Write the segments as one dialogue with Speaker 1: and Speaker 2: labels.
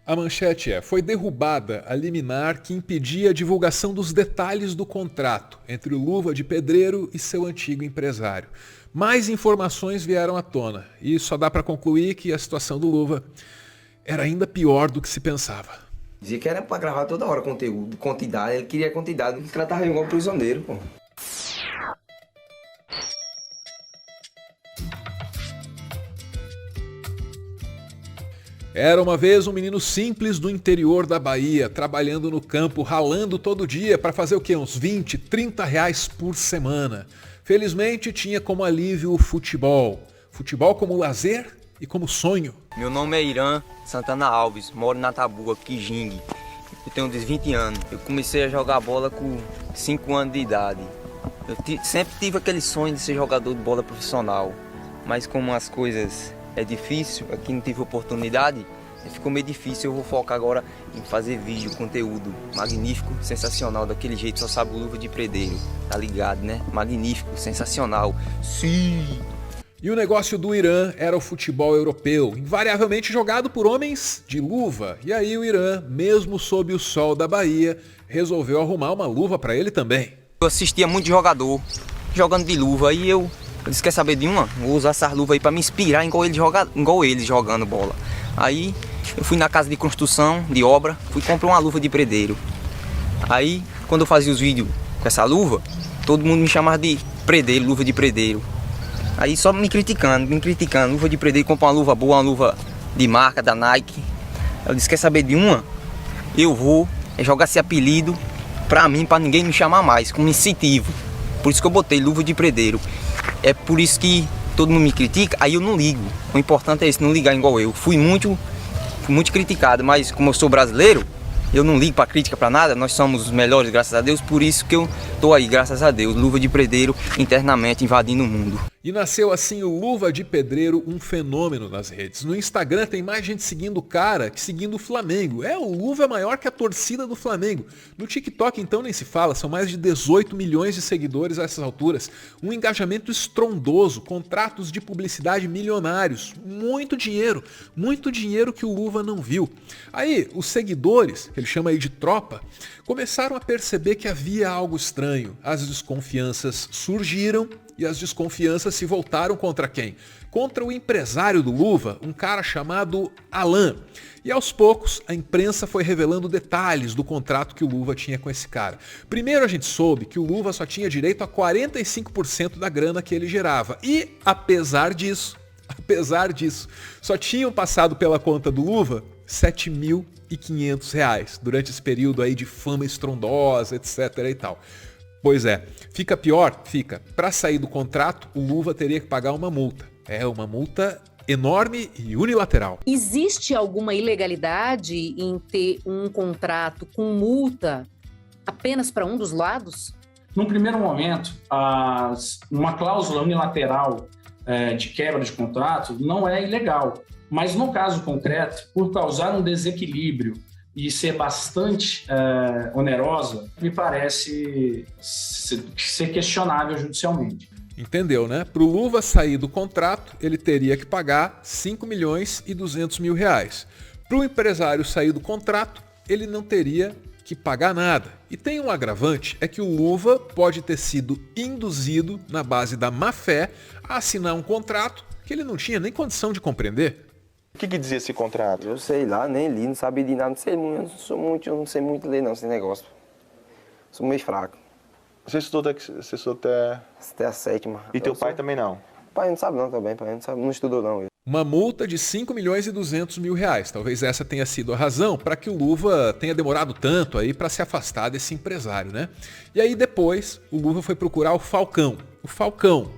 Speaker 1: A manchete foi derrubada a liminar que impedia a divulgação dos detalhes do contrato entre o Luva de Pedreiro e seu antigo empresário. Mais informações vieram à tona e só dá para concluir que a situação do Luva era ainda pior do que se pensava.
Speaker 2: Dizia que era para gravar toda hora conteúdo, quantidade, ele queria quantidade, ele tratava igual um prisioneiro, pô.
Speaker 1: Era uma vez um menino simples do interior da Bahia, trabalhando no campo, ralando todo dia para fazer o quê? Uns 20, 30 reais por semana. Felizmente tinha como alívio o futebol. Futebol como lazer e como sonho.
Speaker 3: Meu nome é Irã Santana Alves, moro na Tabua, Quijingue. Eu tenho uns 20 anos. Eu comecei a jogar bola com 5 anos de idade. Eu sempre tive aquele sonho de ser jogador de bola profissional. Mas como as coisas é difícil, aqui não tive oportunidade, ficou meio difícil. Eu vou focar agora em fazer vídeo, conteúdo magnífico, sensacional, daquele jeito só sabe o Luva de Pedreiro, tá ligado, né? Magnífico, sensacional. Sim!
Speaker 1: E o negócio do Irã era o futebol europeu, invariavelmente jogado por homens de luva. E aí o Irã, mesmo sob o sol da Bahia, resolveu arrumar uma luva para ele também.
Speaker 3: Eu assistia muito jogador jogando de luva e eu disse, quer saber de uma? Vou usar essas luvas aí para me inspirar igual eles jogando bola. Aí eu fui na casa de construção, de obra, fui comprar uma luva de predeiro. Aí quando eu fazia os vídeos com essa luva, todo mundo me chamava de predeiro, luva de predeiro. Aí só me criticando, luva de predeiro, comprar uma luva boa, uma luva de marca, da Nike. Eu disse, quer saber de uma? Eu vou jogar esse apelido pra mim, pra ninguém me chamar mais, como incentivo. Por isso que eu botei luva de predeiro. É por isso que todo mundo me critica, aí eu não ligo. O importante é isso, não ligar igual eu. Fui muito criticado, mas como eu sou brasileiro, eu não ligo pra crítica, pra nada. Nós somos os melhores, graças a Deus. Por isso que eu tô aí, graças a Deus. Luva de predeiro, internamente invadindo o mundo.
Speaker 1: E nasceu assim o Luva de Pedreiro, um fenômeno nas redes. No Instagram tem mais gente seguindo o cara que seguindo o Flamengo. O Luva é maior que a torcida do Flamengo. No TikTok então nem se fala, são mais de 18 milhões de seguidores a essas alturas. Um engajamento estrondoso, contratos de publicidade milionários. Muito dinheiro que o Luva não viu. Aí os seguidores, que ele chama aí de tropa, começaram a perceber que havia algo estranho. As desconfianças surgiram. E as desconfianças se voltaram contra quem? Contra o empresário do Luva, um cara chamado Alan. E aos poucos, a imprensa foi revelando detalhes do contrato que o Luva tinha com esse cara. Primeiro a gente soube que o Luva só tinha direito a 45% da grana que ele gerava. E, apesar disso, só tinham passado pela conta do Luva R$ 7.500 durante esse período aí de fama estrondosa, etc. e tal. Pois é, fica pior? Fica. Para sair do contrato, o Luva teria que pagar uma multa. Uma multa enorme e unilateral.
Speaker 4: Existe alguma ilegalidade em ter um contrato com multa apenas para um dos lados?
Speaker 5: Num primeiro momento, uma cláusula unilateral de quebra de contrato não é ilegal. Mas no caso concreto, por causar um desequilíbrio e ser bastante onerosa, me parece ser questionável judicialmente.
Speaker 1: Entendeu, né? Para o Luva sair do contrato, ele teria que pagar R$ 5.200.000. Para o empresário sair do contrato, ele não teria que pagar nada. E tem um agravante, é que o Luva pode ter sido induzido, na base da má-fé, a assinar um contrato que ele não tinha nem condição de compreender.
Speaker 6: O que dizia esse contrato?
Speaker 2: Eu sei lá, nem li, não sabia de nada, eu não sei muito ler não, esse negócio. Sou meio fraco.
Speaker 6: Você estudou até
Speaker 2: a sétima.
Speaker 6: E teu pai também não?
Speaker 2: Pai não sabe não também, pai não estudou não.
Speaker 1: Uma multa de R$ 5.200.000. Talvez essa tenha sido a razão para que o Luva tenha demorado tanto aí para se afastar desse empresário, né? E aí depois o Luva foi procurar o Falcão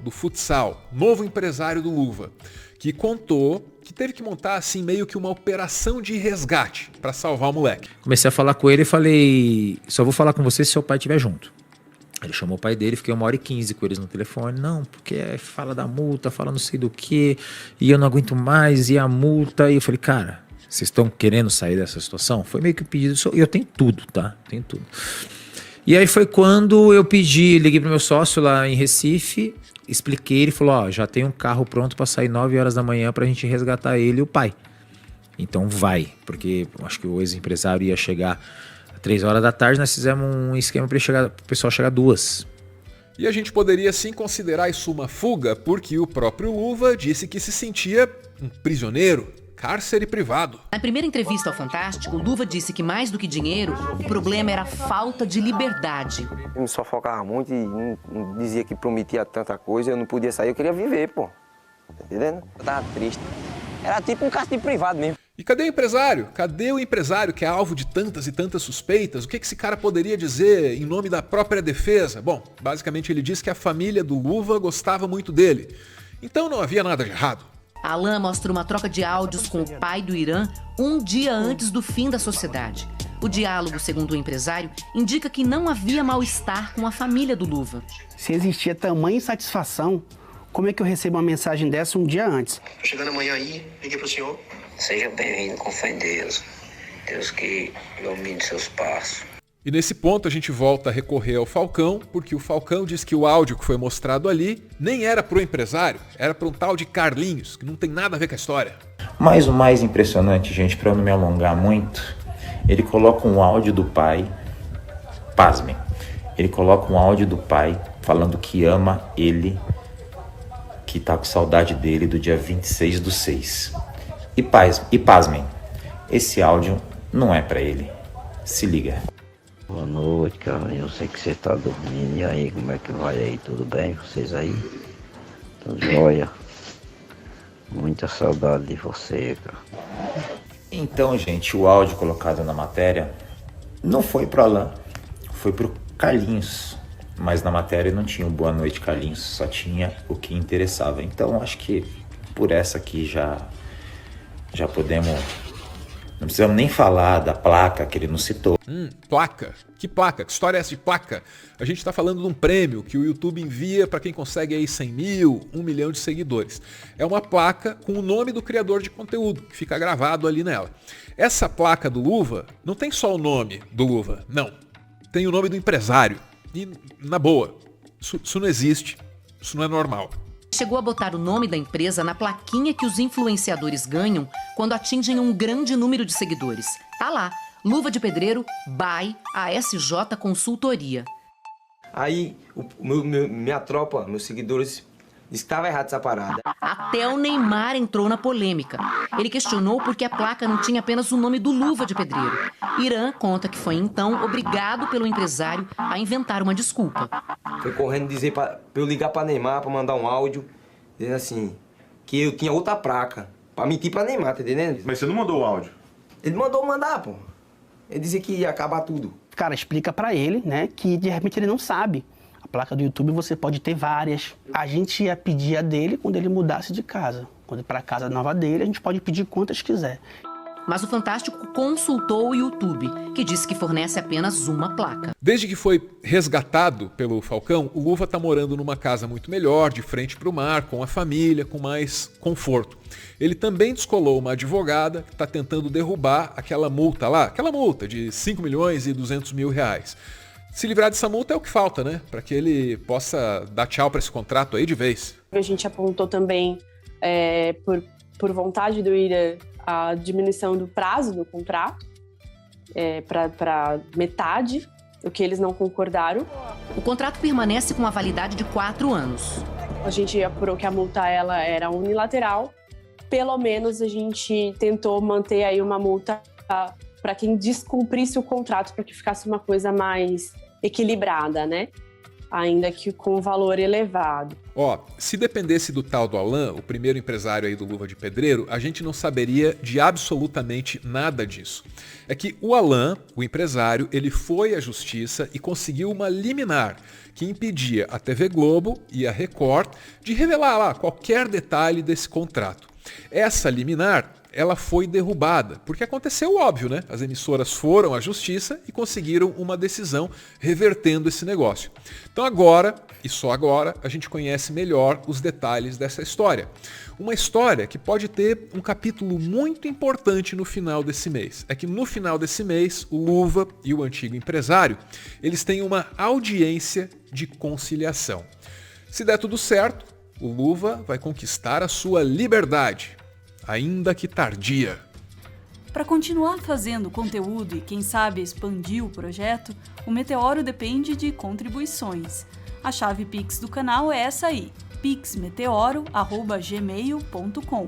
Speaker 1: do futsal, novo empresário do Luva, que contou que teve que montar assim meio que uma operação de resgate para salvar o moleque.
Speaker 7: Comecei a falar com ele e falei, só vou falar com você se seu pai estiver junto. Ele chamou o pai dele, fiquei 1h15 com eles no telefone. Não, porque fala da multa, fala não sei do que, e eu não aguento mais, e a multa. E eu falei, cara, vocês estão querendo sair dessa situação? Foi meio que um pedido, eu tenho tudo, tá? Tenho tudo. E aí foi quando eu liguei pro meu sócio lá em Recife, expliquei, ele falou, já tem um carro pronto para sair 9 horas da manhã pra gente resgatar ele e o pai. Então vai, porque eu acho que o ex-empresário ia chegar às 3 horas da tarde, nós fizemos um esquema para o pessoal chegar às 2.
Speaker 1: E a gente poderia sim considerar isso uma fuga, porque o próprio Luva disse que se sentia um prisioneiro, cárcere privado.
Speaker 4: Na primeira entrevista ao Fantástico, Luva disse que mais do que dinheiro, o problema era a falta de liberdade.
Speaker 2: Eu me sufocava muito e não dizia que prometia tanta coisa, eu não podia sair, eu queria viver, pô. Tá entendendo? Eu tava triste. Era tipo um cárcere privado mesmo.
Speaker 1: E cadê o empresário? Cadê o empresário que é alvo de tantas e tantas suspeitas? O que esse cara poderia dizer em nome da própria defesa? Bom, basicamente ele disse que a família do Luva gostava muito dele. Então não havia nada de errado.
Speaker 4: Alan mostra uma troca de áudios com o pai do Irã um dia antes do fim da sociedade. O diálogo, segundo o empresário, indica que não havia mal-estar com a família do Luva.
Speaker 8: Se existia tamanha insatisfação, como é que eu recebo uma mensagem dessa um dia antes?
Speaker 9: Tô chegando amanhã aí, liguei pro senhor. Seja bem-vindo, com fé em Deus. Deus que ilumine seus passos.
Speaker 1: E nesse ponto a gente volta a recorrer ao Falcão, porque o Falcão diz que o áudio que foi mostrado ali nem era pro empresário, era para um tal de Carlinhos, que não tem nada a ver com a história.
Speaker 7: Mas o mais impressionante, gente, para eu não me alongar muito, ele coloca um áudio do pai, pasmem, ele coloca um áudio do pai falando que ama ele, que tá com saudade dele do dia 26/6. E pasmem, esse áudio não é para ele. Se liga.
Speaker 9: Boa noite, cara. Eu sei que você tá dormindo. E aí, como é que vai aí? Tudo bem? Vocês aí? Tudo jóia? Muita saudade de você, cara.
Speaker 7: Então, gente, o áudio colocado na matéria não foi pro Alan, foi pro Carlinhos. Mas na matéria não tinha o Boa Noite, Carlinhos, só tinha o que interessava. Então, acho que por essa aqui já podemos... Não precisamos nem falar da placa que ele não citou.
Speaker 1: Placa? Que placa? Que história é essa de placa? A gente está falando de um prêmio que o YouTube envia para quem consegue aí 100 mil, 1 milhão de seguidores. É uma placa com o nome do criador de conteúdo, que fica gravado ali nela. Essa placa do Luva não tem só o nome do Luva, não. Tem o nome do empresário. E, na boa, isso não existe. Isso não é normal.
Speaker 4: Chegou a botar o nome da empresa na plaquinha que os influenciadores ganham quando atingem um grande número de seguidores. Tá lá, Luva de Pedreiro by ASJ Consultoria.
Speaker 2: Aí, minha tropa, meus seguidores, disse que estava errado essa parada.
Speaker 4: Até o Neymar entrou na polêmica. Ele questionou por que a placa não tinha apenas o nome do Luva de Pedreiro. Irã conta que foi então obrigado pelo empresário a inventar uma desculpa.
Speaker 2: Foi correndo dizer pra eu ligar pra Neymar, pra mandar um áudio, dizendo assim, que eu tinha outra placa, pra mentir pra Neymar, tá entendendo?
Speaker 6: Mas você não mandou o áudio?
Speaker 2: Ele mandou mandar, pô. Ele dizia que ia acabar tudo.
Speaker 8: Cara, explica pra ele, né, que de repente ele não sabe. A placa do YouTube você pode ter várias. A gente ia pedir a dele quando ele mudasse de casa. Quando para a casa nova dele, a gente pode pedir quantas quiser.
Speaker 4: Mas o Fantástico consultou o YouTube, que disse que fornece apenas uma placa.
Speaker 1: Desde que foi resgatado pelo Falcão, o Luva está morando numa casa muito melhor, de frente para o mar, com a família, com mais conforto. Ele também descolou uma advogada que está tentando derrubar aquela multa lá, aquela multa de 5 milhões e 200 mil reais. Se livrar dessa multa é o que falta, né? Para que ele possa dar tchau para esse contrato aí de vez.
Speaker 10: A gente apontou também, por vontade do Irã, a diminuição do prazo do contrato para metade, o que eles não concordaram.
Speaker 4: O contrato permanece com a validade de 4 anos.
Speaker 10: A gente apurou que a multa ela era unilateral. Pelo menos a gente tentou manter aí uma multa para quem descumprisse o contrato, para que ficasse uma coisa mais equilibrada, né? Ainda que com valor elevado.
Speaker 1: Se dependesse do tal do Alan, o primeiro empresário aí do Luva de Pedreiro, a gente não saberia de absolutamente nada disso. É que o Alan, o empresário, ele foi à justiça e conseguiu uma liminar que impedia a TV Globo e a Record de revelar lá qualquer detalhe desse contrato. Essa liminar, ela foi derrubada, porque aconteceu o óbvio, né? As emissoras foram à justiça e conseguiram uma decisão revertendo esse negócio. Então agora, e só agora, a gente conhece melhor os detalhes dessa história. Uma história que pode ter um capítulo muito importante no final desse mês. É que no final desse mês, o Luva e o antigo empresário, eles têm uma audiência de conciliação. Se der tudo certo, o Luva vai conquistar a sua liberdade, ainda que tardia.
Speaker 11: Para continuar fazendo conteúdo e, quem sabe, expandir o projeto, o Meteoro depende de contribuições. A chave Pix do canal é essa aí, pixmeteoro@gmail.com.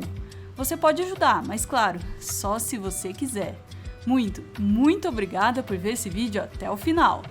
Speaker 11: Você pode ajudar, mas claro, só se você quiser. Muito, muito obrigada por ver esse vídeo até o final!